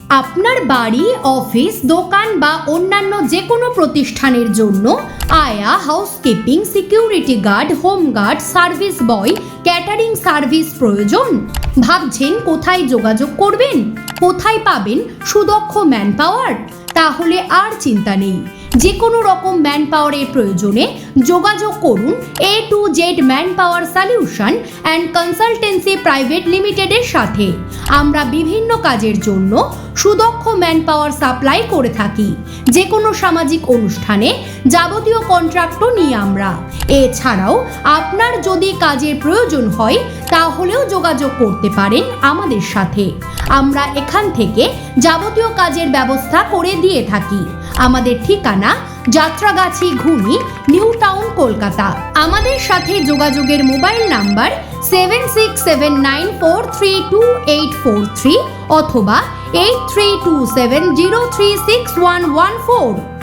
আপনার বাড়ি, অফিস, দোকান বা অন্যান্য যে কোনো প্রতিষ্ঠানের জন্য আয়া, housekeeping, security guard, home guard, service boy, catering service প্রয়োজন? ভাবছেন কোথায় যোগাযোগ করবেন, কোথায় পাবেন সুদক্ষ ম্যান পাওয়ার? তাহলে আর চিন্তা নেই। যে কোনো রকম ম্যান পাওয়ারের প্রয়োজনে যোগাযোগ করুন A to Z man power solution and consultancy private লিমিটেডের সাথে। আমরা বিভিন্ন কাজের জন্য সুদক্ষ ম্যান পাওয়ার সাপ্লাই করে থাকি। যে কোনো সামাজিক অনুষ্ঠানে যাবতীয় কন্ট্রাক্টও নিই আমরা। এছাড়াও আপনার যদি কাজের প্রয়োজন হয় তাহলেও যোগাযোগ করতে পারেন আমাদের সাথে। আমরা এখান থেকে যাবতীয় কাজের ব্যবস্থা করে দিয়ে থাকি। আমাদের ঠিকানা যাত্রাগাছি ঘুনি, নিউ টাউন, কলকাতা। আমাদের সাথে যোগাযোগের মোবাইল নাম্বার 7679432843 অথবা 8327036114।